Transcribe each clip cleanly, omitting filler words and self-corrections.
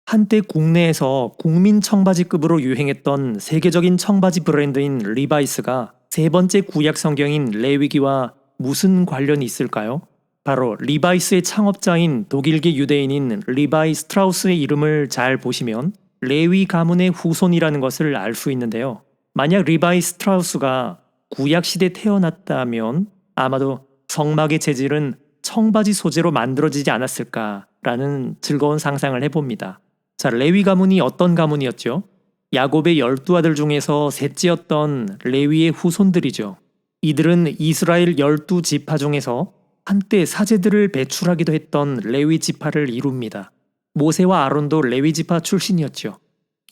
한때 국내에서 국민 청바지급으로 유행했던 세계적인 청바지 브랜드인 리바이스가 세 번째 구약 성경인 레위기와 무슨 관련이 있을까요? 바로 리바이스의 창업자인 독일계 유대인인 리바이 스트라우스의 이름을 잘 보시면 레위 가문의 후손이라는 것을 알 수 있는데요. 만약 리바이 스트라우스가 구약 시대에 태어났다면 아마도 성막의 재질은 청바지 소재로 만들어지지 않았을까라는 즐거운 상상을 해봅니다. 자, 레위 가문이 어떤 가문이었죠? 야곱의 12아들 중에서 셋째였던 레위의 후손들이죠. 이들은 이스라엘 12지파 중에서 한때 사제들을 배출하기도 했던 레위 지파를 이룹니다. 모세와 아론도 레위 지파 출신이었죠.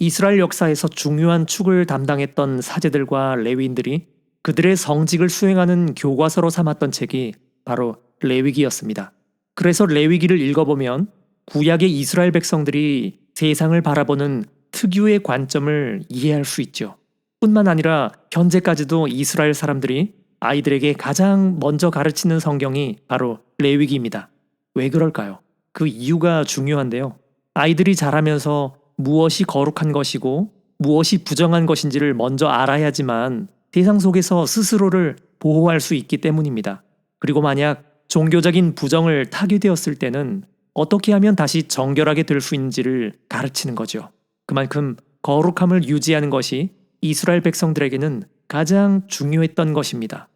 이스라엘 역사에서 중요한 축을 담당했던 사제들과 레위인들이 그들의 성직을 수행하는 교과서로 삼았던 책이 바로 레위기였습니다. 그래서 레위기를 읽어보면 구약의 이스라엘 백성들이 세상을 바라보는 특유의 관점을 이해할 수 있죠. 뿐만 아니라 현재까지도 이스라엘 사람들이 아이들에게 가장 먼저 가르치는 성경이 바로 레위기입니다. 왜 그럴까요? 그 이유가 중요한데요. 아이들이 자라면서 무엇이 거룩한 것이고 무엇이 부정한 것인지를 먼저 알아야지만 세상 속에서 스스로를 보호할 수 있기 때문입니다. 그리고 만약 종교적인 부정을 타게 되었을 때는 어떻게 하면 다시 정결하게 될 수 있는지를 가르치는 거죠. 그만큼 거룩함을 유지하는 것이 이스라엘 백성들에게는 가장 중요했던 것입니다.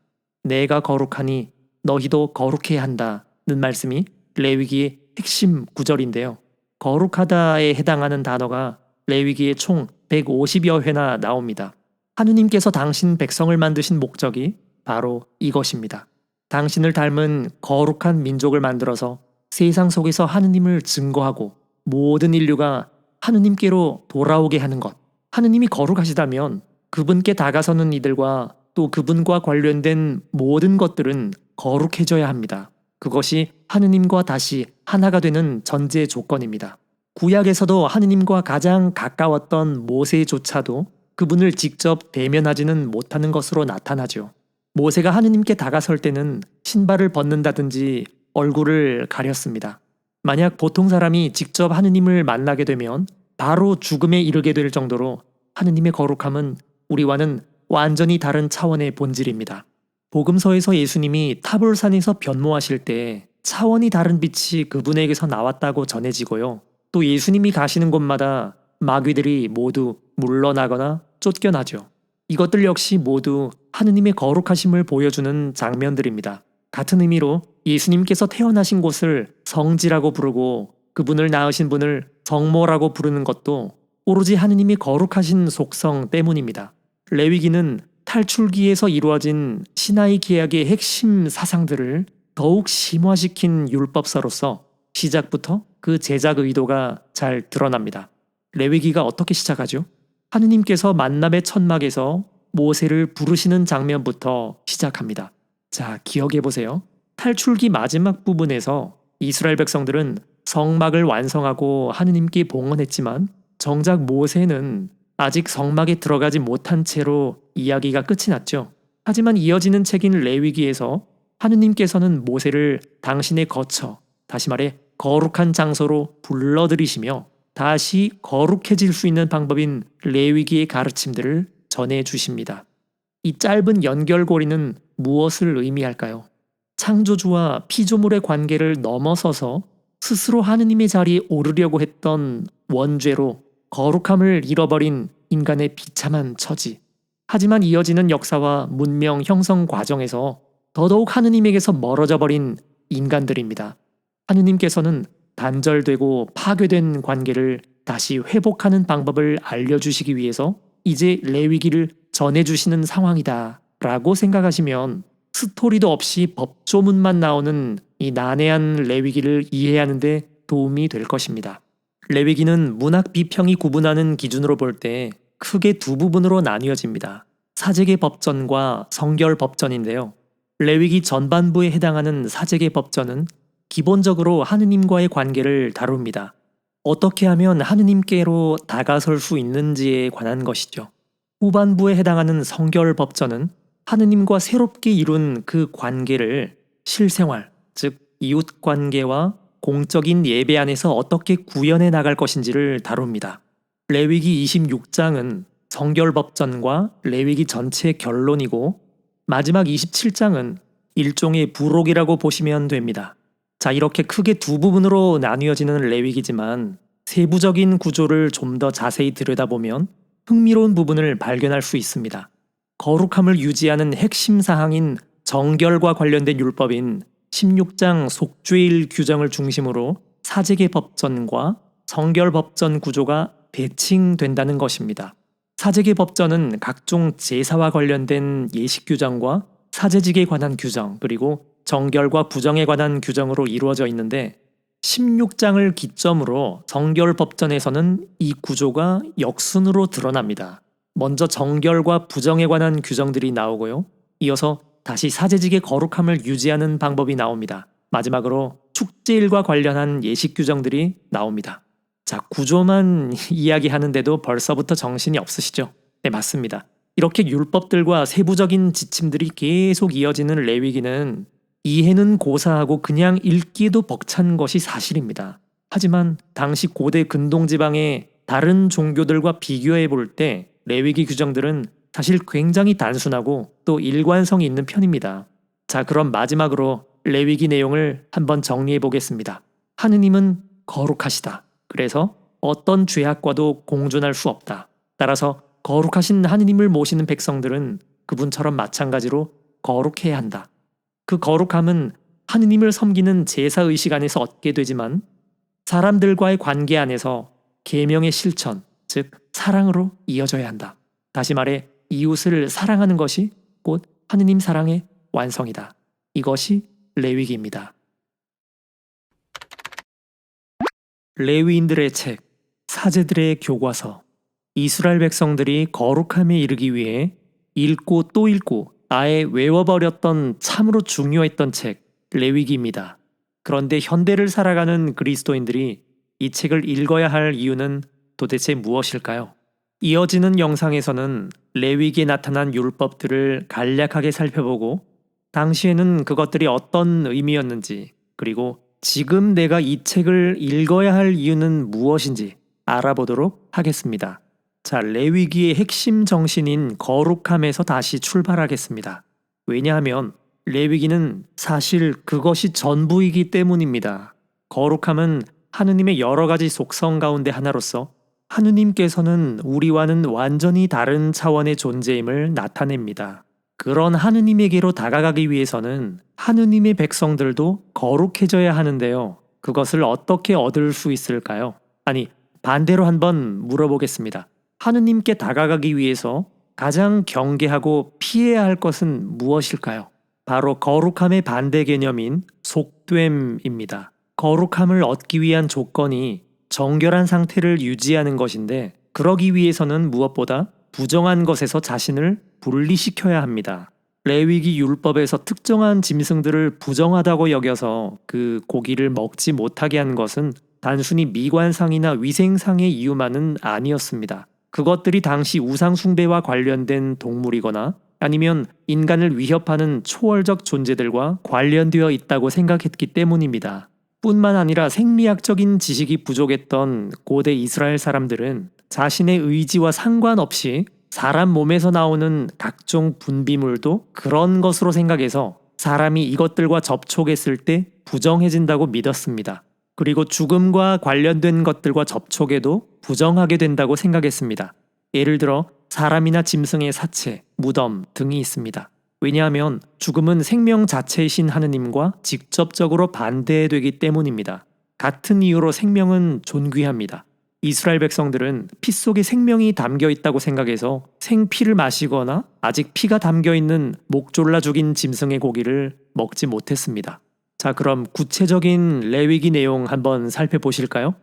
내가 거룩하니 너희도 거룩해야 한다는 말씀이 레위기의 핵심 구절인데요. 거룩하다에 해당하는 단어가 레위기에 총 150여 회나 나옵니다. 하느님께서 당신 백성을 만드신 목적이 바로 이것입니다. 당신을 닮은 거룩한 민족을 만들어서 세상 속에서 하느님을 증거하고 모든 인류가 하느님께로 돌아오게 하는 것. 하느님이 거룩하시다면 그분께 다가서는 이들과 또 그분과 관련된 모든 것들은 거룩해져야 합니다. 그것이 하느님과 다시 하나가 되는 전제 조건입니다. 구약에서도 하느님과 가장 가까웠던 모세조차도 그분을 직접 대면하지는 못하는 것으로 나타나죠. 모세가 하느님께 다가설 때는 신발을 벗는다든지 얼굴을 가렸습니다. 만약 보통 사람이 직접 하느님을 만나게 되면 바로 죽음에 이르게 될 정도로 하느님의 거룩함은 우리와는 완전히 다른 차원의 본질입니다. 복음서에서 예수님이 타볼산에서 변모하실 때 차원이 다른 빛이 그분에게서 나왔다고 전해지고요. 또 예수님이 가시는 곳마다 마귀들이 모두 물러나거나 쫓겨나죠. 이것들 역시 모두 하느님의 거룩하심을 보여주는 장면들입니다. 같은 의미로 예수님께서 태어나신 곳을 성지라고 부르고 그분을 낳으신 분을 성모라고 부르는 것도 오로지 하느님이 거룩하신 속성 때문입니다. 레위기는 탈출기에서 이루어진 시나이 계약의 핵심 사상들을 더욱 심화시킨 율법서로서 시작부터 그 제작 의도가 잘 드러납니다. 레위기가 어떻게 시작하죠? 하느님께서 만남의 천막에서 모세를 부르시는 장면부터 시작합니다. 자, 기억해보세요. 탈출기 마지막 부분에서 이스라엘 백성들은 성막을 완성하고 하느님께 봉헌했지만 정작 모세는 아직 성막에 들어가지 못한 채로 이야기가 끝이 났죠. 하지만 이어지는 책인 레위기에서 하느님께서는 모세를 당신의 거처, 다시 말해 거룩한 장소로 불러들이시며 다시 거룩해질 수 있는 방법인 레위기의 가르침들을 전해주십니다. 이 짧은 연결고리는 무엇을 의미할까요? 창조주와 피조물의 관계를 넘어서서 스스로 하느님의 자리에 오르려고 했던 원죄로 거룩함을 잃어버린 인간의 비참한 처지. 하지만 이어지는 역사와 문명 형성 과정에서 더더욱 하느님에게서 멀어져 버린 인간들입니다. 하느님께서는 단절되고 파괴된 관계를 다시 회복하는 방법을 알려주시기 위해서 이제 레위기를 전해주시는 상황이다 라고 생각하시면 스토리도 없이 법조문만 나오는 이 난해한 레위기를 이해하는데 도움이 될 것입니다. 레위기는 문학 비평이 구분하는 기준으로 볼 때 크게 두 부분으로 나뉘어집니다. 사제계 법전과 성결 법전인데요. 레위기 전반부에 해당하는 사제계 법전은 기본적으로 하느님과의 관계를 다룹니다. 어떻게 하면 하느님께로 다가설 수 있는지에 관한 것이죠. 후반부에 해당하는 성결 법전은 하느님과 새롭게 이룬 그 관계를 실생활, 즉 이웃 관계와 공적인 예배 안에서 어떻게 구현해 나갈 것인지를 다룹니다. 레위기 26장은 성결법전과 레위기 전체의 결론이고 마지막 27장은 일종의 부록이라고 보시면 됩니다. 자, 이렇게 크게 두 부분으로 나뉘어지는 레위기지만 세부적인 구조를 좀 더 자세히 들여다보면 흥미로운 부분을 발견할 수 있습니다. 거룩함을 유지하는 핵심 사항인 정결과 관련된 율법인 16장 속죄일 규정을 중심으로 사제계 법전과 성결 법전 구조가 배칭된다는 것입니다. 사제계 법전은 각종 제사와 관련된 예식 규정과 사제직에 관한 규정, 그리고 정결과 부정에 관한 규정으로 이루어져 있는데 16장을 기점으로 성결 법전에서는 이 구조가 역순으로 드러납니다. 먼저 정결과 부정에 관한 규정들이 나오고요. 이어서 다시 사제직의 거룩함을 유지하는 방법이 나옵니다. 마지막으로 축제일과 관련한 예식 규정들이 나옵니다. 자, 구조만 이야기하는데도 벌써부터 정신이 없으시죠? 네, 맞습니다. 이렇게 율법들과 세부적인 지침들이 계속 이어지는 레위기는 이해는 고사하고 그냥 읽기도 벅찬 것이 사실입니다. 하지만 당시 고대 근동지방의 다른 종교들과 비교해 볼 때 레위기 규정들은 사실 굉장히 단순하고 또 일관성이 있는 편입니다. 자, 그럼 마지막으로 레위기 내용을 한번 정리해 보겠습니다. 하느님은 거룩하시다. 그래서 어떤 죄악과도 공존할 수 없다. 따라서 거룩하신 하느님을 모시는 백성들은 그분처럼 마찬가지로 거룩해야 한다. 그 거룩함은 하느님을 섬기는 제사의식 안에서 얻게 되지만 사람들과의 관계 안에서 계명의 실천, 즉 사랑으로 이어져야 한다. 다시 말해 이웃을 사랑하는 것이 곧 하느님 사랑의 완성이다. 이것이 레위기입니다. 레위인들의 책, 사제들의 교과서. 이스라엘 백성들이 거룩함에 이르기 위해 읽고 또 읽고 아예 외워버렸던 참으로 중요했던 책, 레위기입니다. 그런데 현대를 살아가는 그리스도인들이 이 책을 읽어야 할 이유는 도대체 무엇일까요? 이어지는 영상에서는 레위기에 나타난 율법들을 간략하게 살펴보고 당시에는 그것들이 어떤 의미였는지, 그리고 지금 내가 이 책을 읽어야 할 이유는 무엇인지 알아보도록 하겠습니다. 자, 레위기의 핵심 정신인 거룩함에서 다시 출발하겠습니다. 왜냐하면 레위기는 사실 그것이 전부이기 때문입니다. 거룩함은 하느님의 여러 가지 속성 가운데 하나로서 하느님께서는 우리와는 완전히 다른 차원의 존재임을 나타냅니다. 그런 하느님에게로 다가가기 위해서는 하느님의 백성들도 거룩해져야 하는데요. 그것을 어떻게 얻을 수 있을까요? 아니, 반대로 한번 물어보겠습니다. 하느님께 다가가기 위해서 가장 경계하고 피해야 할 것은 무엇일까요? 바로 거룩함의 반대 개념인 속됨입니다. 거룩함을 얻기 위한 조건이 정결한 상태를 유지하는 것인데 그러기 위해서는 무엇보다 부정한 것에서 자신을 분리시켜야 합니다. 레위기 율법에서 특정한 짐승들을 부정하다고 여겨서 그 고기를 먹지 못하게 한 것은 단순히 미관상이나 위생상의 이유만은 아니었습니다. 그것들이 당시 우상숭배와 관련된 동물이거나 아니면 인간을 위협하는 초월적 존재들과 관련되어 있다고 생각했기 때문입니다. 뿐만 아니라 생리학적인 지식이 부족했던 고대 이스라엘 사람들은 자신의 의지와 상관없이 사람 몸에서 나오는 각종 분비물도 그런 것으로 생각해서 사람이 이것들과 접촉했을 때 부정해진다고 믿었습니다. 그리고 죽음과 관련된 것들과 접촉해도 부정하게 된다고 생각했습니다. 예를 들어 사람이나 짐승의 사체, 무덤 등이 있습니다. 왜냐하면 죽음은 생명 자체이신 하느님과 직접적으로 반대되기 때문입니다. 같은 이유로 생명은 존귀합니다. 이스라엘 백성들은 피 속에 생명이 담겨 있다고 생각해서 생피를 마시거나 아직 피가 담겨 있는 목 졸라 죽인 짐승의 고기를 먹지 못했습니다. 자, 그럼 구체적인 레위기 내용 한번 살펴보실까요?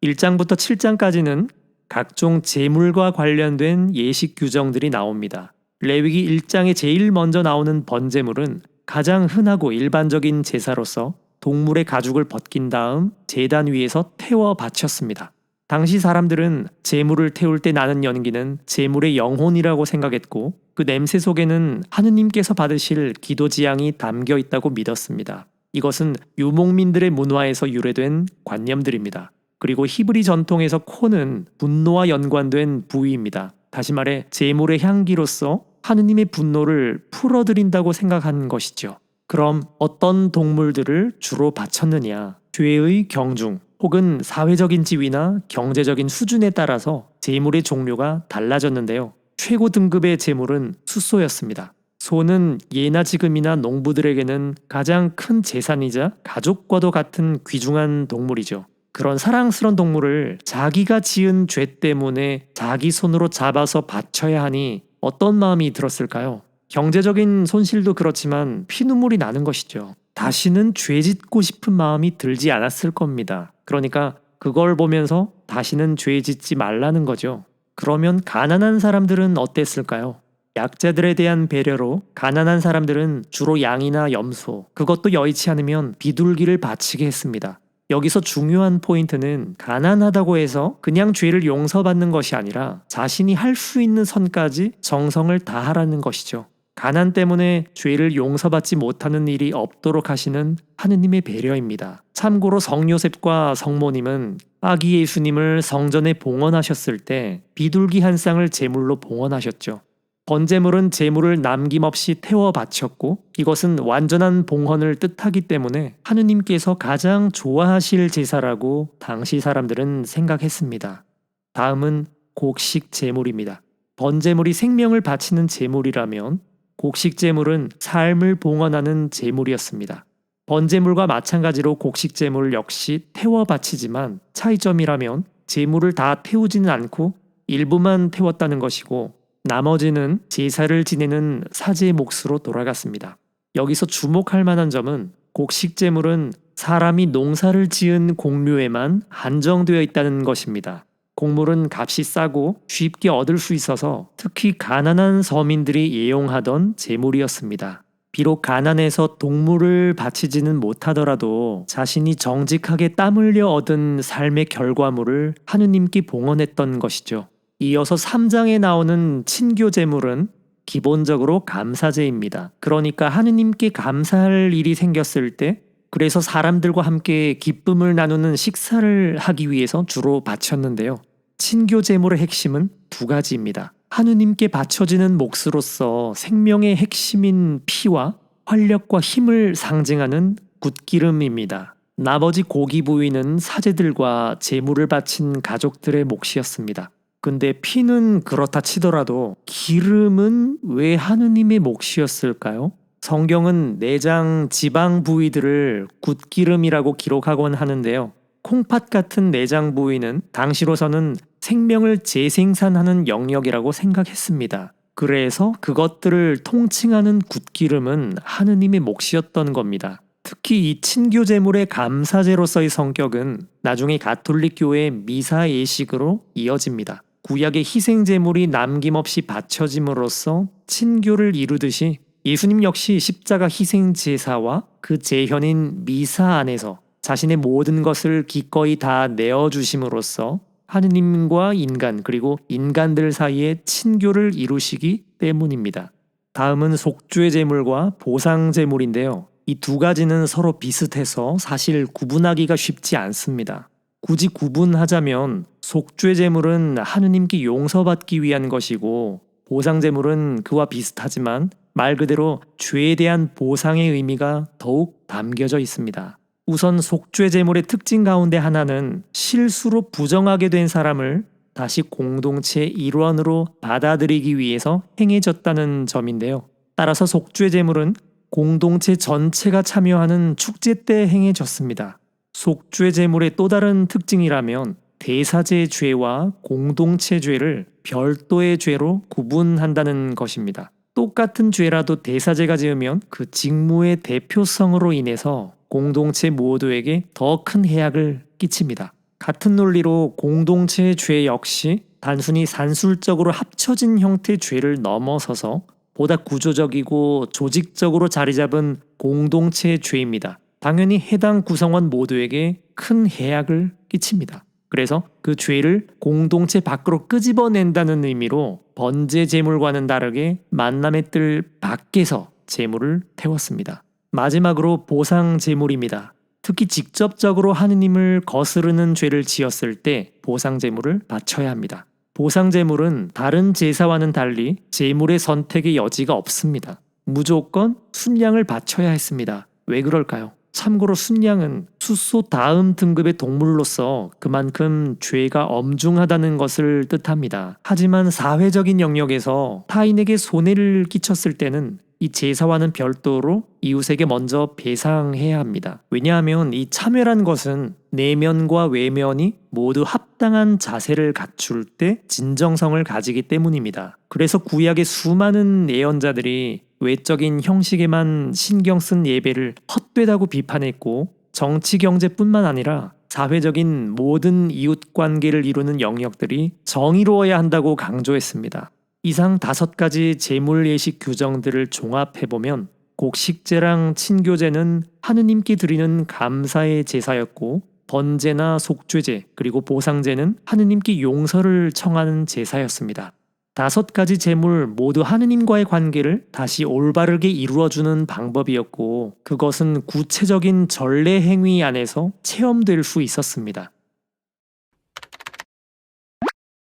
1장부터 7장까지는 각종 제물과 관련된 예식 규정들이 나옵니다. 레위기 1장에 제일 먼저 나오는 번제물은 가장 흔하고 일반적인 제사로서 동물의 가죽을 벗긴 다음 제단 위에서 태워 바쳤습니다. 당시 사람들은 제물을 태울 때 나는 연기는 제물의 영혼이라고 생각했고 그 냄새 속에는 하느님께서 받으실 기도 지향이 담겨 있다고 믿었습니다. 이것은 유목민들의 문화에서 유래된 관념들입니다. 그리고 히브리 전통에서 코는 분노와 연관된 부위입니다. 다시 말해 제물의 향기로서 하느님의 분노를 풀어드린다고 생각한 것이죠. 그럼 어떤 동물들을 주로 바쳤느냐? 죄의 경중 혹은 사회적인 지위나 경제적인 수준에 따라서 제물의 종류가 달라졌는데요. 최고 등급의 제물은 숫소였습니다. 소는 예나 지금이나 농부들에게는 가장 큰 재산이자 가족과도 같은 귀중한 동물이죠. 그런 사랑스러운 동물을 자기가 지은 죄 때문에 자기 손으로 잡아서 바쳐야 하니 어떤 마음이 들었을까요? 경제적인 손실도 그렇지만 피눈물이 나는 것이죠. 다시는 죄 짓고 싶은 마음이 들지 않았을 겁니다. 그러니까 그걸 보면서 다시는 죄 짓지 말라는 거죠. 그러면 가난한 사람들은 어땠을까요? 약자들에 대한 배려로 가난한 사람들은 주로 양이나 염소, 그것도 여의치 않으면 비둘기를 바치게 했습니다. 여기서 중요한 포인트는 가난하다고 해서 그냥 죄를 용서받는 것이 아니라 자신이 할 수 있는 선까지 정성을 다하라는 것이죠. 가난 때문에 죄를 용서받지 못하는 일이 없도록 하시는 하느님의 배려입니다. 참고로 성요셉과 성모님은 아기 예수님을 성전에 봉헌하셨을 때 비둘기 한 쌍을 제물로 봉헌하셨죠. 번제물은 제물을 남김없이 태워 바쳤고 이것은 완전한 봉헌을 뜻하기 때문에 하느님께서 가장 좋아하실 제사라고 당시 사람들은 생각했습니다. 다음은 곡식 제물입니다. 번제물이 생명을 바치는 제물이라면 곡식 제물은 삶을 봉헌하는 제물이었습니다. 번제물과 마찬가지로 곡식 제물 역시 태워 바치지만 차이점이라면 제물을 다 태우지는 않고 일부만 태웠다는 것이고 나머지는 제사를 지내는 사제의 몫으로 돌아갔습니다. 여기서 주목할 만한 점은 곡식 제물은 사람이 농사를 지은 곡류에만 한정되어 있다는 것입니다. 곡물은 값이 싸고 쉽게 얻을 수 있어서 특히 가난한 서민들이 애용하던 제물이었습니다. 비록 가난해서 동물을 바치지는 못하더라도 자신이 정직하게 땀 흘려 얻은 삶의 결과물을 하느님께 봉헌했던 것이죠. 이어서 3장에 나오는 친교 제물은 기본적으로 감사제입니다. 그러니까 하느님께 감사할 일이 생겼을 때 그래서 사람들과 함께 기쁨을 나누는 식사를 하기 위해서 주로 바쳤는데요. 친교 제물의 핵심은 두 가지입니다. 하느님께 바쳐지는 몫으로서 생명의 핵심인 피와 활력과 힘을 상징하는 굿기름입니다. 나머지 고기 부위는 사제들과 제물을 바친 가족들의 몫이었습니다. 근데 피는 그렇다 치더라도 기름은 왜 하느님의 몫이었을까요? 성경은 내장 지방 부위들을 굿기름이라고 기록하곤 하는데요. 콩팥 같은 내장 부위는 당시로서는 생명을 재생산하는 영역이라고 생각했습니다. 그래서 그것들을 통칭하는 굿기름은 하느님의 몫이었던 겁니다. 특히 이 친교 제물의 감사제로서의 성격은 나중에 가톨릭 교회의 미사 예식으로 이어집니다. 구약의 희생 제물이 남김없이 바쳐짐으로써 친교를 이루듯이 예수님 역시 십자가 희생 제사와 그 제현인 미사 안에서 자신의 모든 것을 기꺼이 다 내어주심으로써 하느님과 인간 그리고 인간들 사이에 친교를 이루시기 때문입니다. 다음은 속죄 제물과 보상 제물인데요. 이 두 가지는 서로 비슷해서 사실 구분하기가 쉽지 않습니다. 굳이 구분하자면 속죄 제물은 하느님께 용서받기 위한 것이고 보상 제물은 그와 비슷하지만 말 그대로 죄에 대한 보상의 의미가 더욱 담겨져 있습니다. 우선 속죄 제물의 특징 가운데 하나는 실수로 부정하게 된 사람을 다시 공동체의 일원으로 받아들이기 위해서 행해졌다는 점인데요. 따라서 속죄 제물은 공동체 전체가 참여하는 축제 때 행해졌습니다. 속죄 제물의 또 다른 특징이라면 대사제의 죄와 공동체 죄를 별도의 죄로 구분한다는 것입니다. 똑같은 죄라도 대사제가 지으면 그 직무의 대표성으로 인해서 공동체 모두에게 더 큰 해악을 끼칩니다. 같은 논리로 공동체의 죄 역시 단순히 산술적으로 합쳐진 형태의 죄를 넘어서서 보다 구조적이고 조직적으로 자리 잡은 공동체의 죄입니다. 당연히 해당 구성원 모두에게 큰 해악을 끼칩니다. 그래서 그 죄를 공동체 밖으로 끄집어낸다는 의미로 번제 제물과는 다르게 만남의 뜰 밖에서 제물을 태웠습니다. 마지막으로 보상 제물입니다. 특히 직접적으로 하느님을 거스르는 죄를 지었을 때 보상 제물을 바쳐야 합니다. 보상 제물은 다른 제사와는 달리 제물의 선택의 여지가 없습니다. 무조건 순양을 바쳐야 했습니다. 왜 그럴까요? 참고로 순양은 숫소 다음 등급의 동물로서 그만큼 죄가 엄중하다는 것을 뜻합니다. 하지만 사회적인 영역에서 타인에게 손해를 끼쳤을 때는 이 제사와는 별도로 이웃에게 먼저 배상해야 합니다. 왜냐하면 이 참회란 것은 내면과 외면이 모두 합당한 자세를 갖출 때 진정성을 가지기 때문입니다. 그래서 구약의 수많은 예언자들이 외적인 형식에만 신경 쓴 예배를 헛되다고 비판했고, 정치 경제뿐만 아니라 사회적인 모든 이웃 관계를 이루는 영역들이 정의로워야 한다고 강조했습니다. 이상 5가지 제물 예식 규정들을 종합해보면 곡식제랑 친교제는 하느님께 드리는 감사의 제사였고, 번제나 속죄제 그리고 보상제는 하느님께 용서를 청하는 제사였습니다. 5가지 제물 모두 하느님과의 관계를 다시 올바르게 이루어주는 방법이었고, 그것은 구체적인 전례 행위 안에서 체험될 수 있었습니다.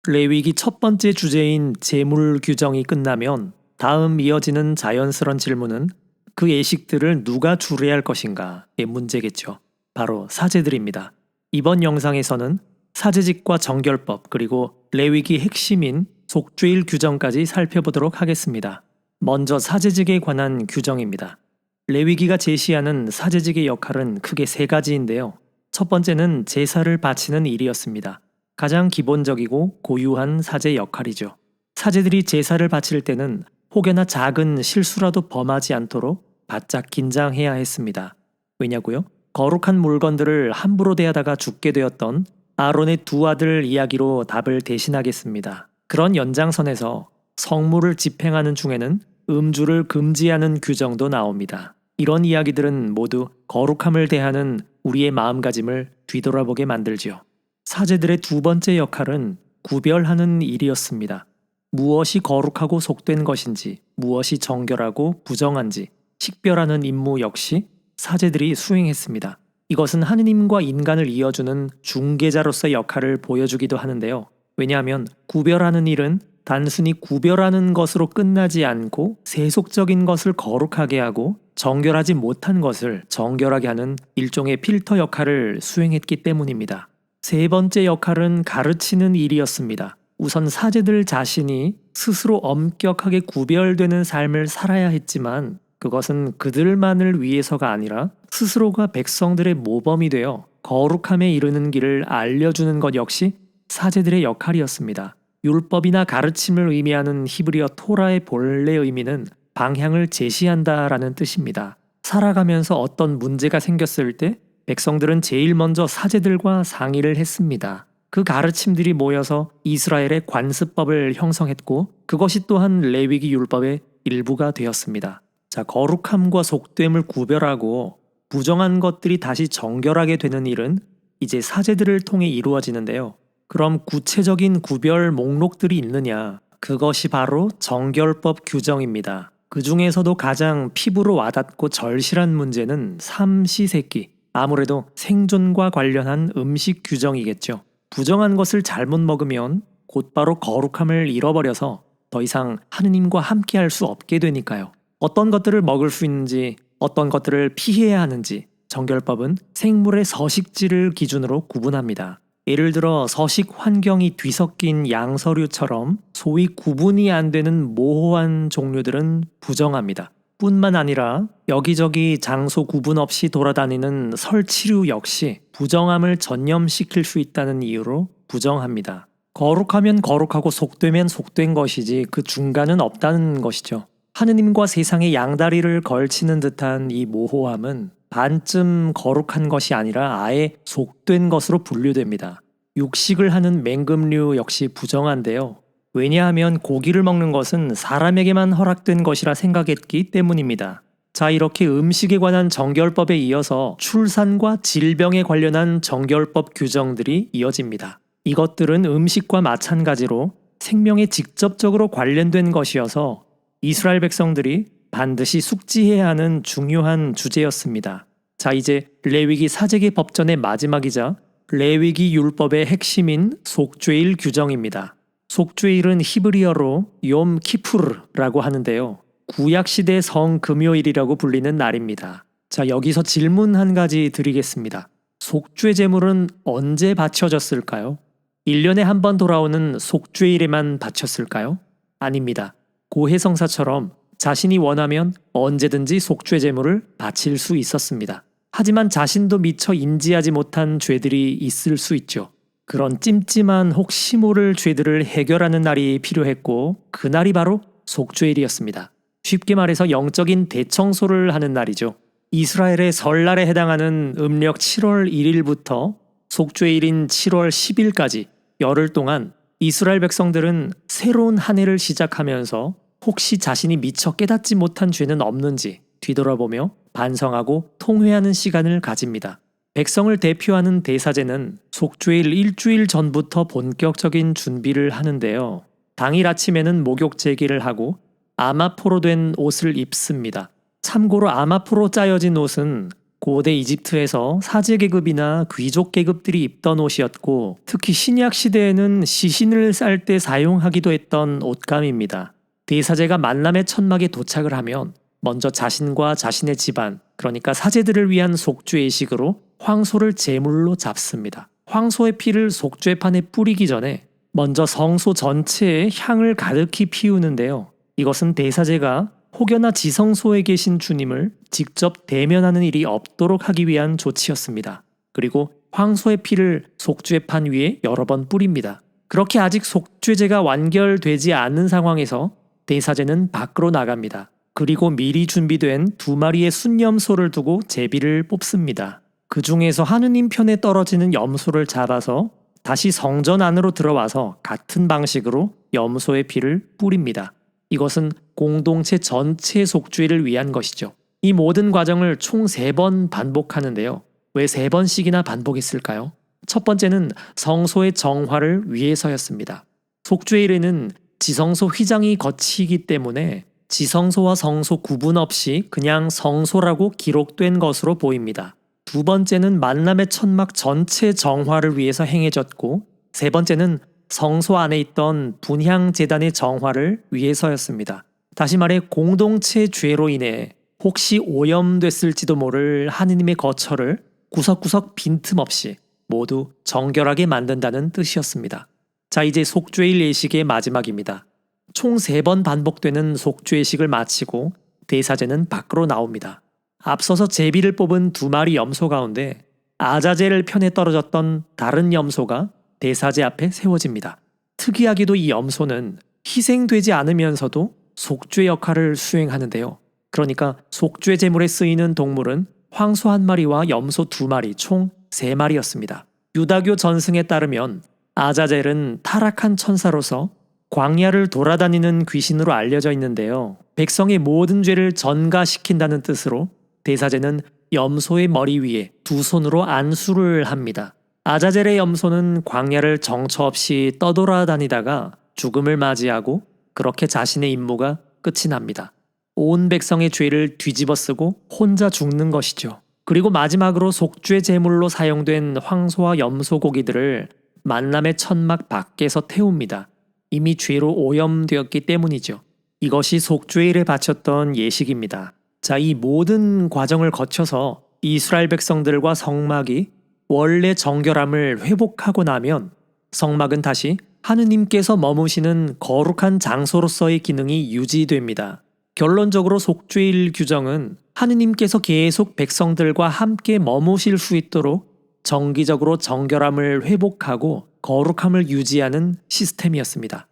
레위기 첫 번째 주제인 제물 규정이 끝나면 다음 이어지는 자연스러운 질문은 그 예식들을 누가 주례할 것인가의 문제겠죠. 바로 사제들입니다. 이번 영상에서는 사제직과 정결법 그리고 레위기 핵심인 속죄일 규정까지 살펴보도록 하겠습니다. 먼저 사제직에 관한 규정입니다. 레위기가 제시하는 사제직의 역할은 크게 3가지인데요. 첫 번째는 제사를 바치는 일이었습니다. 가장 기본적이고 고유한 사제 역할이죠. 사제들이 제사를 바칠 때는 혹여나 작은 실수라도 범하지 않도록 바짝 긴장해야 했습니다. 왜냐고요? 거룩한 물건들을 함부로 대하다가 죽게 되었던 아론의 2 아들 이야기로 답을 대신하겠습니다. 그런 연장선에서 성물을 집행하는 중에는 음주를 금지하는 규정도 나옵니다. 이런 이야기들은 모두 거룩함을 대하는 우리의 마음가짐을 뒤돌아보게 만들지요. 사제들의 2번째 역할은 구별하는 일이었습니다. 무엇이 거룩하고 속된 것인지, 무엇이 정결하고 부정한지 식별하는 임무 역시 사제들이 수행했습니다. 이것은 하느님과 인간을 이어주는 중개자로서의 역할을 보여주기도 하는데요. 왜냐하면 구별하는 일은 단순히 구별하는 것으로 끝나지 않고 세속적인 것을 거룩하게 하고 정결하지 못한 것을 정결하게 하는 일종의 필터 역할을 수행했기 때문입니다. 3번째 역할은 가르치는 일이었습니다. 우선 사제들 자신이 스스로 엄격하게 구별되는 삶을 살아야 했지만 그것은 그들만을 위해서가 아니라 스스로가 백성들의 모범이 되어 거룩함에 이르는 길을 알려주는 것 역시 사제들의 역할이었습니다. 율법이나 가르침을 의미하는 히브리어 토라의 본래 의미는 방향을 제시한다라는 뜻입니다. 살아가면서 어떤 문제가 생겼을 때 백성들은 제일 먼저 사제들과 상의를 했습니다. 그 가르침들이 모여서 이스라엘의 관습법을 형성했고 그것이 또한 레위기 율법의 일부가 되었습니다. 자, 거룩함과 속됨을 구별하고 부정한 것들이 다시 정결하게 되는 일은 이제 사제들을 통해 이루어지는데요. 그럼 구체적인 구별 목록들이 있느냐? 그것이 바로 정결법 규정입니다. 그 중에서도 가장 피부로 와닿고 절실한 문제는 삼시세끼, 아무래도 생존과 관련한 음식 규정이겠죠. 부정한 것을 잘못 먹으면 곧바로 거룩함을 잃어버려서 더 이상 하느님과 함께할 수 없게 되니까요. 어떤 것들을 먹을 수 있는지, 어떤 것들을 피해야 하는지 정결법은 생물의 서식지를 기준으로 구분합니다. 예를 들어 서식 환경이 뒤섞인 양서류처럼 소위 구분이 안 되는 모호한 종류들은 부정합니다. 뿐만 아니라 여기저기 장소 구분 없이 돌아다니는 설치류 역시 부정함을 전염시킬 수 있다는 이유로 부정합니다. 거룩하면 거룩하고 속되면 속된 것이지 그 중간은 없다는 것이죠. 하느님과 세상의 양다리를 걸치는 듯한 이 모호함은 반쯤 거룩한 것이 아니라 아예 속된 것으로 분류됩니다. 육식을 하는 맹금류 역시 부정한데요. 왜냐하면 고기를 먹는 것은 사람에게만 허락된 것이라 생각했기 때문입니다. 자, 이렇게 음식에 관한 정결법에 이어서 출산과 질병에 관련한 정결법 규정들이 이어집니다. 이것들은 음식과 마찬가지로 생명에 직접적으로 관련된 것이어서 이스라엘 백성들이 반드시 숙지해야 하는 중요한 주제였습니다. 자, 이제 레위기 사제기 법전의 마지막이자 레위기 율법의 핵심인 속죄일 규정입니다. 속죄일은 히브리어로 욤 키푸르라고 하는데요. 구약시대 성금요일이라고 불리는 날입니다. 자, 여기서 질문 한 가지 드리겠습니다. 속죄 제물은 언제 바쳐졌을까요? 1년에 한 번 돌아오는 속죄일에만 바쳤을까요? 아닙니다. 고해성사처럼 자신이 원하면 언제든지 속죄 제물을 바칠 수 있었습니다. 하지만 자신도 미처 인지하지 못한 죄들이 있을 수 있죠. 그런 찜찜한 혹시 모를 죄들을 해결하는 날이 필요했고 그날이 바로 속죄일이었습니다. 쉽게 말해서 영적인 대청소를 하는 날이죠. 이스라엘의 설날에 해당하는 음력 7월 1일부터 속죄일인 7월 10일까지 열흘 동안 이스라엘 백성들은 새로운 한 해를 시작하면서 혹시 자신이 미처 깨닫지 못한 죄는 없는지 뒤돌아보며 반성하고 통회하는 시간을 가집니다. 백성을 대표하는 대사제는 속죄일 일주일 전부터 본격적인 준비를 하는데요. 당일 아침에는 목욕 제기를 하고 아마포로 된 옷을 입습니다. 참고로 아마포로 짜여진 옷은 고대 이집트에서 사제 계급이나 귀족 계급들이 입던 옷이었고 특히 신약 시대에는 시신을 쌀 때 사용하기도 했던 옷감입니다. 대사제가 만남의 천막에 도착을 하면 먼저 자신과 자신의 집안, 그러니까 사제들을 위한 속죄의식으로 황소를 제물로 잡습니다. 황소의 피를 속죄판에 뿌리기 전에 먼저 성소 전체에 향을 가득히 피우는데요. 이것은 대사제가 혹여나 지성소에 계신 주님을 직접 대면하는 일이 없도록 하기 위한 조치였습니다. 그리고 황소의 피를 속죄판 위에 여러 번 뿌립니다. 그렇게 아직 속죄제가 완결되지 않은 상황에서 대사제는 밖으로 나갑니다. 그리고 미리 준비된 2마리의 순염소를 두고 제비를 뽑습니다. 그 중에서 하느님 편에 떨어지는 염소를 잡아서 다시 성전 안으로 들어와서 같은 방식으로 염소의 피를 뿌립니다. 이것은 공동체 전체 속죄를 위한 것이죠. 이 모든 과정을 총 3번 반복하는데요. 왜 3번씩이나 반복했을까요? 첫 번째는 성소의 정화를 위해서였습니다. 속죄일에는 지성소 휘장이 거치기 때문에 지성소와 성소 구분 없이 그냥 성소라고 기록된 것으로 보입니다. 두 번째는 만남의 천막 전체 정화를 위해서 행해졌고 세 번째는 성소 안에 있던 분향 제단의 정화를 위해서였습니다. 다시 말해 공동체 죄로 인해 혹시 오염됐을지도 모를 하느님의 거처를 구석구석 빈틈없이 모두 정결하게 만든다는 뜻이었습니다. 자, 이제 속죄일 예식의 마지막입니다. 총 3번 반복되는 속죄식을 마치고 대사제는 밖으로 나옵니다. 앞서서 제비를 뽑은 2마리 염소 가운데 아자젤 편에 떨어졌던 다른 염소가 대사제 앞에 세워집니다. 특이하게도 이 염소는 희생되지 않으면서도 속죄 역할을 수행하는데요. 그러니까 속죄 제물에 쓰이는 동물은 황소 1마리와 염소 2마리 총 3마리였습니다. 유다교 전승에 따르면 아자젤은 타락한 천사로서 광야를 돌아다니는 귀신으로 알려져 있는데요. 백성의 모든 죄를 전가시킨다는 뜻으로 대사제는 염소의 머리 위에 2 손으로 안수를 합니다. 아자젤의 염소는 광야를 정처 없이 떠돌아다니다가 죽음을 맞이하고 그렇게 자신의 임무가 끝이 납니다. 온 백성의 죄를 뒤집어쓰고 혼자 죽는 것이죠. 그리고 마지막으로 속죄 제물로 사용된 황소와 염소 고기들을 만남의 천막 밖에서 태웁니다. 이미 죄로 오염되었기 때문이죠. 이것이 속죄일에 바쳤던 예식입니다. 자, 이 모든 과정을 거쳐서 이스라엘 백성들과 성막이 원래 정결함을 회복하고 나면 성막은 다시 하느님께서 머무시는 거룩한 장소로서의 기능이 유지됩니다. 결론적으로 속죄일 규정은 하느님께서 계속 백성들과 함께 머무실 수 있도록 정기적으로 정결함을 회복하고 거룩함을 유지하는 시스템이었습니다.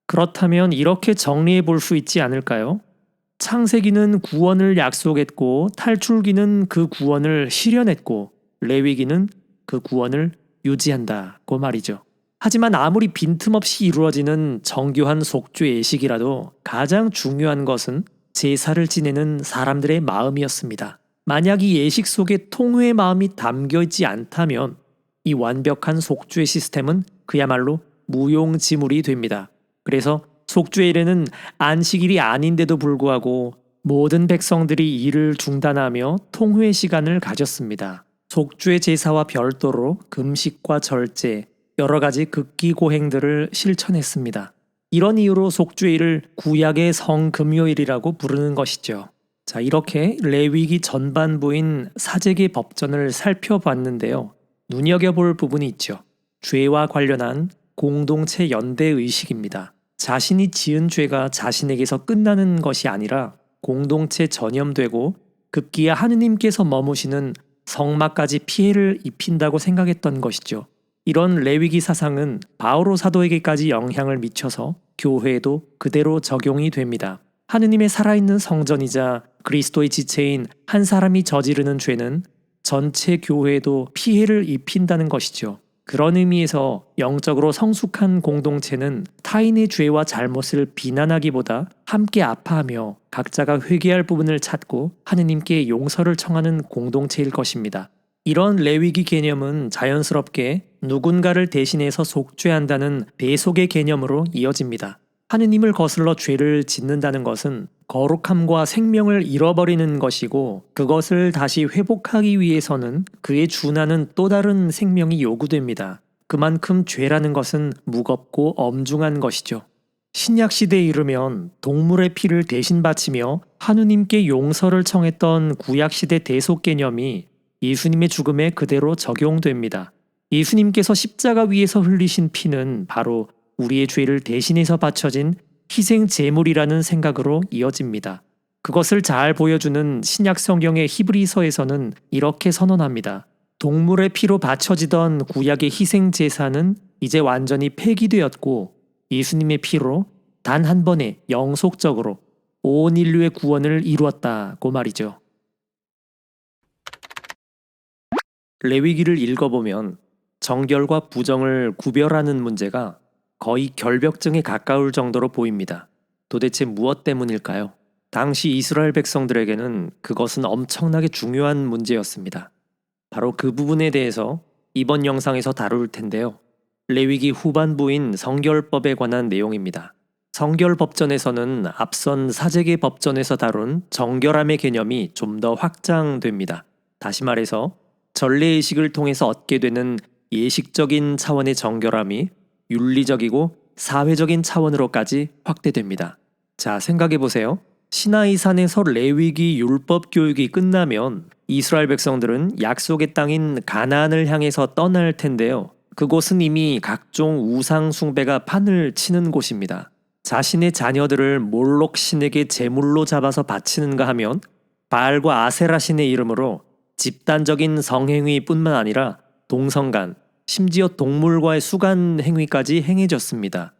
그렇다면 이렇게 정리해 볼 수 있지 않을까요? 창세기는 구원을 약속했고 탈출기는 그 구원을 실현했고 레위기는 그 구원을 유지한다고 말이죠. 하지만 아무리 빈틈없이 이루어지는 정교한 속죄 예식이라도 가장 중요한 것은 제사를 지내는 사람들의 마음이었습니다. 만약 이 예식 속에 통회의 마음이 담겨있지 않다면 이 완벽한 속죄 시스템은 그야말로 무용지물이 됩니다. 그래서 속죄일에는 안식일이 아닌데도 불구하고 모든 백성들이 일을 중단하며 통회 시간을 가졌습니다. 속죄 제사와 별도로 금식과 절제, 여러 가지 극기고행들을 실천했습니다. 이런 이유로 속죄일을 구약의 성금요일이라고 부르는 것이죠. 자, 이렇게 레위기 전반부인 사제기 법전을 살펴봤는데요. 눈여겨볼 부분이 있죠. 죄와 관련한 공동체 연대 의식입니다. 자신이 지은 죄가 자신에게서 끝나는 것이 아니라 공동체 전염되고 급기야 하느님께서 머무시는 성막까지 피해를 입힌다고 생각했던 것이죠. 이런 레위기 사상은 바오로 사도에게까지 영향을 미쳐서 교회에도 그대로 적용이 됩니다. 하느님의 살아있는 성전이자 그리스도의 지체인 한 사람이 저지르는 죄는 전체 교회에도 피해를 입힌다는 것이죠. 그런 의미에서 영적으로 성숙한 공동체는 타인의 죄와 잘못을 비난하기보다 함께 아파하며 각자가 회개할 부분을 찾고 하느님께 용서를 청하는 공동체일 것입니다. 이런 레위기 개념은 자연스럽게 누군가를 대신해서 속죄한다는 대속의 개념으로 이어집니다. 하느님을 거슬러 죄를 짓는다는 것은 거룩함과 생명을 잃어버리는 것이고 그것을 다시 회복하기 위해서는 그에 준하는 또 다른 생명이 요구됩니다. 그만큼 죄라는 것은 무겁고 엄중한 것이죠. 신약 시대에 이르면 동물의 피를 대신 바치며 하느님께 용서를 청했던 구약 시대 대속 개념이 예수님의 죽음에 그대로 적용됩니다. 예수님께서 십자가 위에서 흘리신 피는 바로 우리의 죄를 대신해서 바쳐진 희생 제물이라는 생각으로 이어집니다. 그것을 잘 보여주는 신약 성경의 히브리서에서는 이렇게 선언합니다. 동물의 피로 바쳐지던 구약의 희생 제사는 이제 완전히 폐기되었고 예수님의 피로 단 한 번에 영속적으로 온 인류의 구원을 이루었다고 말이죠. 레위기를 읽어보면 정결과 부정을 구별하는 문제가 거의 결벽증에 가까울 정도로 보입니다. 도대체 무엇 때문일까요? 당시 이스라엘 백성들에게는 그것은 엄청나게 중요한 문제였습니다. 바로 그 부분에 대해서 이번 영상에서 다룰 텐데요. 레위기 후반부인 성결법에 관한 내용입니다. 성결법전에서는 앞선 사제기 법전에서 다룬 정결함의 개념이 좀 더 확장됩니다. 다시 말해서 전례의식을 통해서 얻게 되는 예식적인 차원의 정결함이 윤리적이고 사회적인 차원으로까지 확대됩니다. 자, 생각해보세요. 시나이산에서 레위기 율법 교육이 끝나면 이스라엘 백성들은 약속의 땅인 가나안을 향해서 떠날 텐데요. 그곳은 이미 각종 우상 숭배가 판을 치는 곳입니다. 자신의 자녀들을 몰록 신에게 제물로 잡아서 바치는가 하면 바알과 아세라 신의 이름으로 집단적인 성행위뿐만 아니라 동성간, 심지어 동물과의 수간 행위까지 행해졌습니다.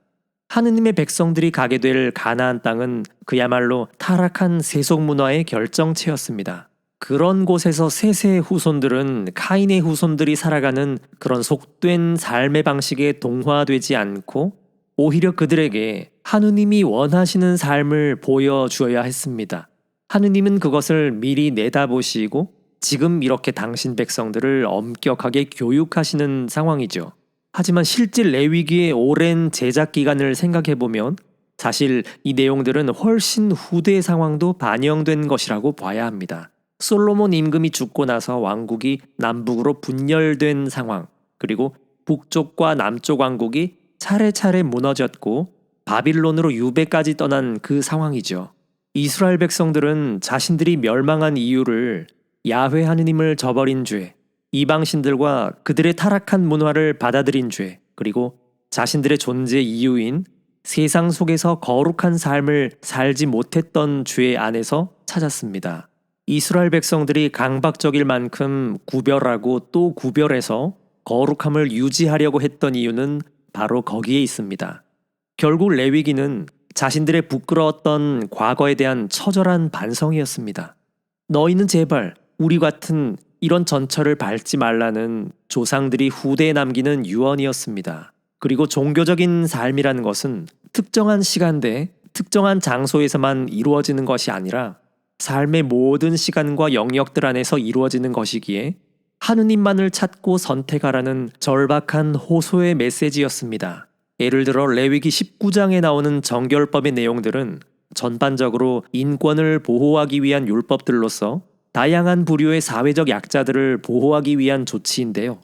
하느님의 백성들이 가게 될 가나안 땅은 그야말로 타락한 세속 문화의 결정체였습니다. 그런 곳에서 셋의 후손들은 카인의 후손들이 살아가는 그런 속된 삶의 방식에 동화되지 않고 오히려 그들에게 하느님이 원하시는 삶을 보여주어야 했습니다. 하느님은 그것을 미리 내다보시고 지금 이렇게 당신 백성들을 엄격하게 교육하시는 상황이죠. 하지만 실제 레위기의 오랜 제작 기간을 생각해보면 사실 이 내용들은 훨씬 후대 상황도 반영된 것이라고 봐야 합니다. 솔로몬 임금이 죽고 나서 왕국이 남북으로 분열된 상황, 그리고 북쪽과 남쪽 왕국이 차례차례 무너졌고 바빌론으로 유배까지 떠난 그 상황이죠. 이스라엘 백성들은 자신들이 멸망한 이유를 야훼 하느님을 저버린 죄, 이방신들과 그들의 타락한 문화를 받아들인 죄, 그리고 자신들의 존재 이유인 세상 속에서 거룩한 삶을 살지 못했던 죄 안에서 찾았습니다. 이스라엘 백성들이 강박적일 만큼 구별하고 또 구별해서 거룩함을 유지하려고 했던 이유는 바로 거기에 있습니다. 결국 레위기는 자신들의 부끄러웠던 과거에 대한 처절한 반성이었습니다. 너희는 제발 우리 같은 이런 전철을 밟지 말라는 조상들이 후대에 남기는 유언이었습니다. 그리고 종교적인 삶이라는 것은 특정한 시간대, 특정한 장소에서만 이루어지는 것이 아니라 삶의 모든 시간과 영역들 안에서 이루어지는 것이기에 하느님만을 찾고 선택하라는 절박한 호소의 메시지였습니다. 예를 들어 레위기 19장에 나오는 정결법의 내용들은 전반적으로 인권을 보호하기 위한 율법들로서 다양한 부류의 사회적 약자들을 보호하기 위한 조치인데요.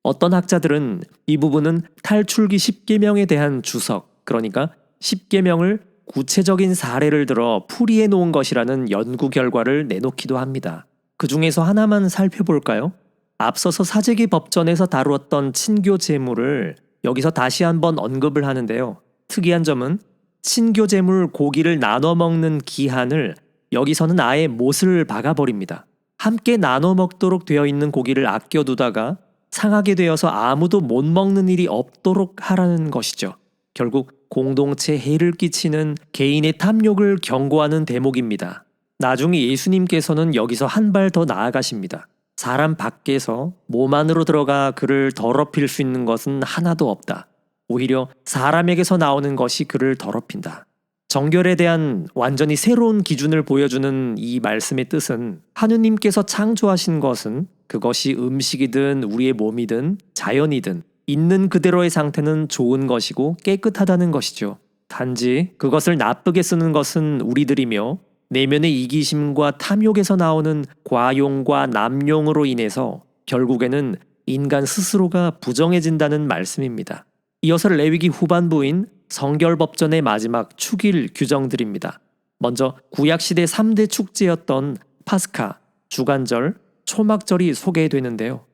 어떤 학자들은 이 부분은 탈출기 10계명에 대한 주석, 그러니까 10계명을 구체적인 사례를 들어 풀이해 놓은 것이라는 연구 결과를 내놓기도 합니다. 그 중에서 하나만 살펴볼까요? 앞서서 사재기 법전에서 다루었던 친교 제물을 여기서 다시 한번 언급을 하는데요. 특이한 점은 친교 제물 고기를 나눠 먹는 기한을 여기서는 아예 못을 박아버립니다. 함께 나눠 먹도록 되어 있는 고기를 아껴두다가 상하게 되어서 아무도 못 먹는 일이 없도록 하라는 것이죠. 결국 공동체에 해를 끼치는 개인의 탐욕을 경고하는 대목입니다. 나중에 예수님께서는 여기서 한 발 더 나아가십니다. 사람 밖에서 몸 안으로 들어가 그를 더럽힐 수 있는 것은 하나도 없다. 오히려 사람에게서 나오는 것이 그를 더럽힌다. 정결에 대한 완전히 새로운 기준을 보여주는 이 말씀의 뜻은 하느님께서 창조하신 것은 그것이 음식이든 우리의 몸이든 자연이든 있는 그대로의 상태는 좋은 것이고 깨끗하다는 것이죠. 단지 그것을 나쁘게 쓰는 것은 우리들이며 내면의 이기심과 탐욕에서 나오는 과용과 남용으로 인해서 결국에는 인간 스스로가 부정해진다는 말씀입니다. 이어서 레위기 후반부인 성결법전의 마지막 축일 규정들입니다. 먼저 구약시대 3대 축제였던 파스카, 주간절, 초막절이 소개되는데요.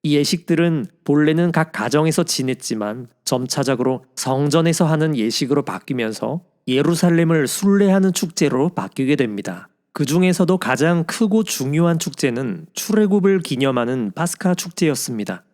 이 예식들은 본래는 각 가정에서 지냈지만 점차적으로 성전에서 하는 예식으로 바뀌면서 예루살렘을 순례하는 축제로 바뀌게 됩니다. 그 중에서도 가장 크고 중요한 축제는 출애굽을 기념하는 파스카 축제였습니다.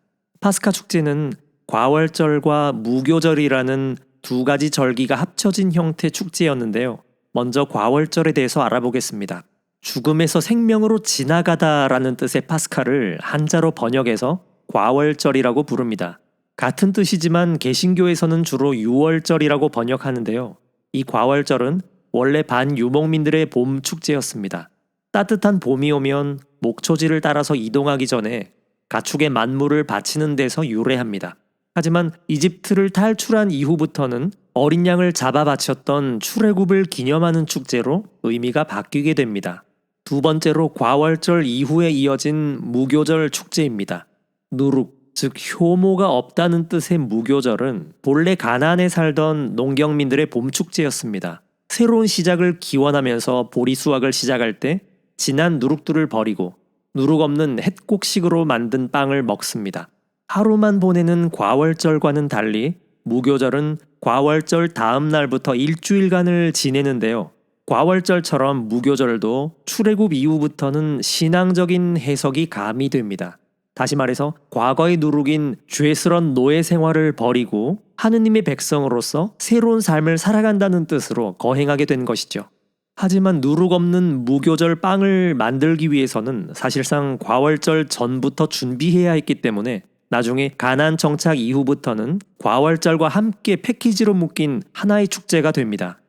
파스카 축제는 과월절과 무교절이라는 두 가지 절기가 합쳐진 형태 축제였는데요. 먼저 과월절에 대해서 알아보겠습니다. 죽음에서 생명으로 지나가다라는 뜻의 파스카를 한자로 번역해서 과월절이라고 부릅니다. 같은 뜻이지만 개신교에서는 주로 유월절이라고 번역하는데요. 이 과월절은 원래 반유목민들의 봄 축제였습니다. 따뜻한 봄이 오면 목초지를 따라서 이동하기 전에 가축의 만물을 바치는 데서 유래합니다. 하지만 이집트를 탈출한 이후부터는 어린 양을 잡아 바쳤던 출애굽을 기념하는 축제로 의미가 바뀌게 됩니다. 두 번째로 과월절 이후에 이어진 무교절 축제입니다. 누룩, 즉 효모가 없다는 뜻의 무교절은 본래 가나안에 살던 농경민들의 봄 축제였습니다. 새로운 시작을 기원하면서 보리 수확을 시작할 때 진한 누룩들을 버리고 누룩 없는 햇곡식으로 만든 빵을 먹습니다. 하루만 보내는 과월절과는 달리 무교절은 과월절 다음 날부터 일주일간을 지내는데요. 과월절처럼 무교절도 출애굽 이후부터는 신앙적인 해석이 가미됩니다. 다시 말해서 과거의 누룩인 죄스런 노예 생활을 버리고 하느님의 백성으로서 새로운 삶을 살아간다는 뜻으로 거행하게 된 것이죠. 하지만 누룩 없는 무교절 빵을 만들기 위해서는 사실상 과월절 전부터 준비해야 했기 때문에 나중에 가나안 정착 이후부터는 과월절과 함께 패키지로 묶인 하나의 축제가 됩니다.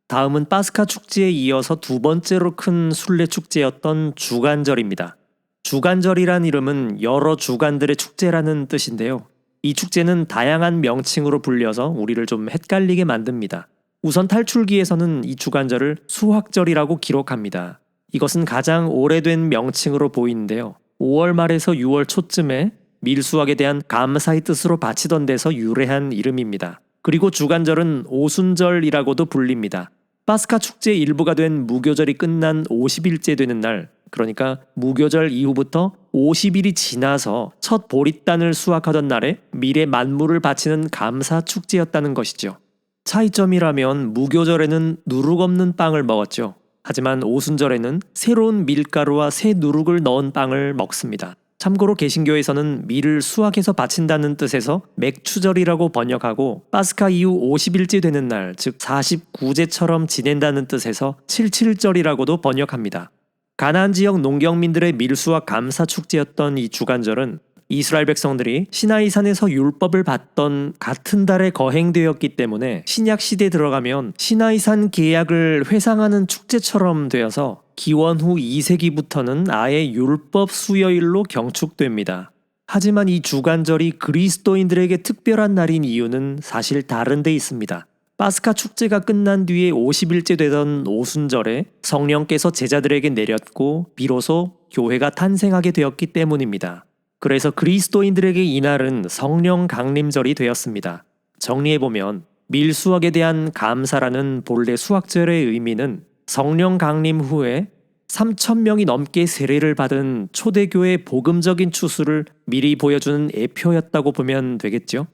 다음은 파스카 축제에 이어서 두 번째로 큰 순례 축제였던 주간절입니다. 주간절이란 이름은 여러 주간들의 축제라는 뜻인데요. 이 축제는 다양한 명칭으로 불려서 우리를 좀 헷갈리게 만듭니다. 우선 탈출기에서는 이 주간절을 수확절이라고 기록합니다. 이것은 가장 오래된 명칭으로 보이는데요. 5월 말에서 6월 초쯤에 밀수확에 대한 감사의 뜻으로 바치던 데서 유래한 이름입니다. 그리고 주간절은 오순절이라고도 불립니다. 파스카 축제의 일부가 된 무교절이 끝난 50일째 되는 날, 그러니까 무교절 이후부터 50일이 지나서 첫 보릿단을 수확하던 날에 밀의 만물을 바치는 감사 축제였다는 것이죠. 차이점이라면 무교절에는 누룩 없는 빵을 먹었죠. 하지만 오순절에는 새로운 밀가루와 새 누룩을 넣은 빵을 먹습니다. 참고로 개신교에서는 밀을 수확해서 바친다는 뜻에서 맥추절이라고 번역하고 파스카 이후 50일째 되는 날, 즉 49제처럼 지낸다는 뜻에서 77절이라고도 번역합니다. 가나안 지역 농경민들의 밀수확 감사 축제였던 이 주간절은 이스라엘 백성들이 시나이산에서 율법을 받던 같은 달에 거행되었기 때문에 신약 시대에 들어가면 시나이산 계약을 회상하는 축제처럼 되어서 기원 후 2세기부터는 아예 율법 수요일로 경축됩니다. 하지만 이 주간절이 그리스도인들에게 특별한 날인 이유는 사실 다른 데 있습니다. 파스카 축제가 끝난 뒤에 50일째 되던 오순절에 성령께서 제자들에게 내렸고 비로소 교회가 탄생하게 되었기 때문입니다. 그래서 그리스도인들에게 이날은 성령 강림절이 되었습니다. 정리해보면 밀수학에 대한 감사라는 본래 수학절의 의미는 성령 강림 후에 3,000명이 넘게 세례를 받은 초대교회 복음적인 추수를 미리 보여주는 예표였다고 보면 되겠죠.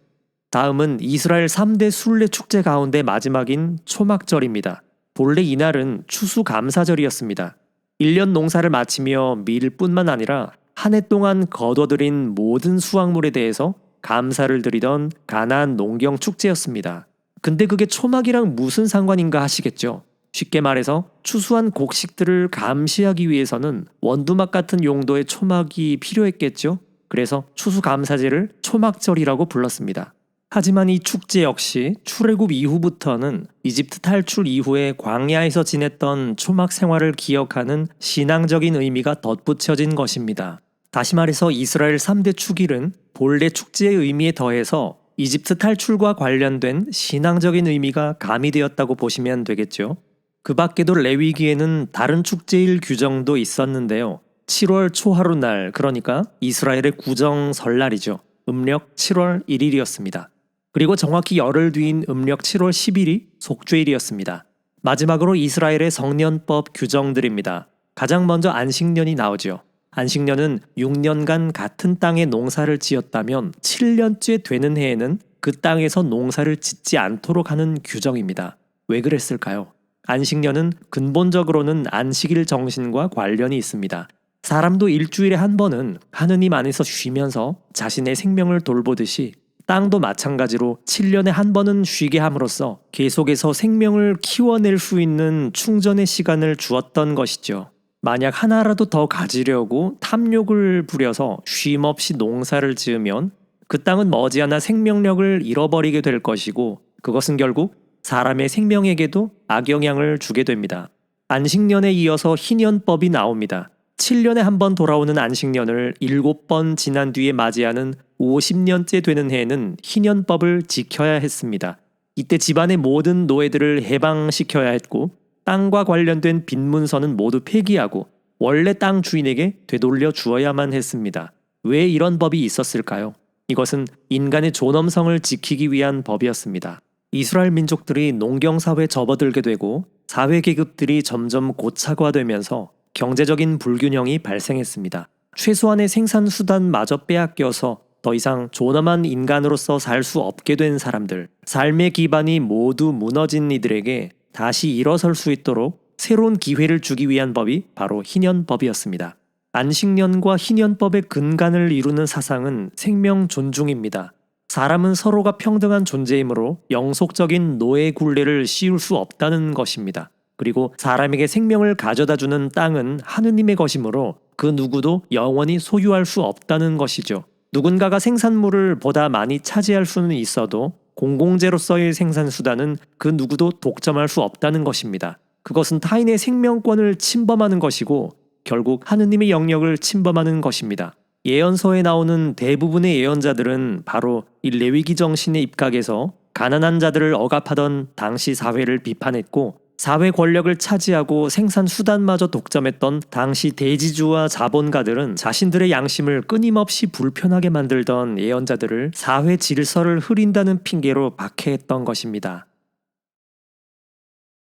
다음은 이스라엘 3대 순례 축제 가운데 마지막인 초막절입니다. 본래 이날은 추수감사절이었습니다. 1년 농사를 마치며 밀뿐만 아니라 한 해 동안 거둬들인 모든 수확물에 대해서 감사를 드리던 가나안 농경 축제였습니다. 근데 그게 초막이랑 무슨 상관인가 하시겠죠? 쉽게 말해서 추수한 곡식들을 감시하기 위해서는 원두막 같은 용도의 초막이 필요했겠죠? 그래서 추수감사제를 초막절이라고 불렀습니다. 하지만 이 축제 역시 출애굽 이후부터는 이집트 탈출 이후에 광야에서 지냈던 초막 생활을 기억하는 신앙적인 의미가 덧붙여진 것입니다. 다시 말해서 이스라엘 3대 축일은 본래 축제의 의미에 더해서 이집트 탈출과 관련된 신앙적인 의미가 가미되었다고 보시면 되겠죠. 그 밖에도 레위기에는 다른 축제일 규정도 있었는데요. 7월 초하루날, 그러니까 이스라엘의 구정 설날이죠. 음력 7월 1일이었습니다. 그리고 정확히 열흘 뒤인 음력 7월 10일이 속죄일이었습니다. 마지막으로 이스라엘의 성년법 규정들입니다. 가장 먼저 안식년이 나오죠. 안식년은 6년간 같은 땅에 농사를 지었다면 7년째 되는 해에는 그 땅에서 농사를 짓지 않도록 하는 규정입니다. 왜 그랬을까요? 안식년은 근본적으로는 안식일 정신과 관련이 있습니다. 사람도 일주일에 한 번은 하느님 안에서 쉬면서 자신의 생명을 돌보듯이 땅도 마찬가지로 7년에 한 번은 쉬게 함으로써 계속해서 생명을 키워낼 수 있는 충전의 시간을 주었던 것이죠. 만약 하나라도 더 가지려고 탐욕을 부려서 쉼없이 농사를 지으면 그 땅은 머지않아 생명력을 잃어버리게 될 것이고 그것은 결국 사람의 생명에게도 악영향을 주게 됩니다. 안식년에 이어서 희년법이 나옵니다. 7년에 한 번 돌아오는 안식년을 7번 지난 뒤에 맞이하는 50년째 되는 해에는 희년법을 지켜야 했습니다. 이때 집안의 모든 노예들을 해방시켜야 했고 땅과 관련된 빈문서는 모두 폐기하고 원래 땅 주인에게 되돌려 주어야만 했습니다. 왜 이런 법이 있었을까요? 이것은 인간의 존엄성을 지키기 위한 법이었습니다. 이스라엘 민족들이 농경사회에 접어들게 되고 사회계급들이 점점 고착화되면서 경제적인 불균형이 발생했습니다. 최소한의 생산수단마저 빼앗겨서 더 이상 존엄한 인간으로서 살 수 없게 된 사람들, 삶의 기반이 모두 무너진 이들에게 다시 일어설 수 있도록 새로운 기회를 주기 위한 법이 바로 희년법이었습니다. 안식년과 희년법의 근간을 이루는 사상은 생명 존중입니다. 사람은 서로가 평등한 존재이므로 영속적인 노예 굴레를 씌울 수 없다는 것입니다. 그리고 사람에게 생명을 가져다주는 땅은 하느님의 것이므로 그 누구도 영원히 소유할 수 없다는 것이죠. 누군가가 생산물을 보다 많이 차지할 수는 있어도 공공재로서의 생산수단은 그 누구도 독점할 수 없다는 것입니다. 그것은 타인의 생명권을 침범하는 것이고 결국 하느님의 영역을 침범하는 것입니다. 예언서에 나오는 대부분의 예언자들은 바로 이 레위기 정신에 입각해서 가난한 자들을 억압하던 당시 사회를 비판했고 사회 권력을 차지하고 생산 수단마저 독점했던 당시 대지주와 자본가들은 자신들의 양심을 끊임없이 불편하게 만들던 예언자들을 사회 질서를 흐린다는 핑계로 박해했던 것입니다.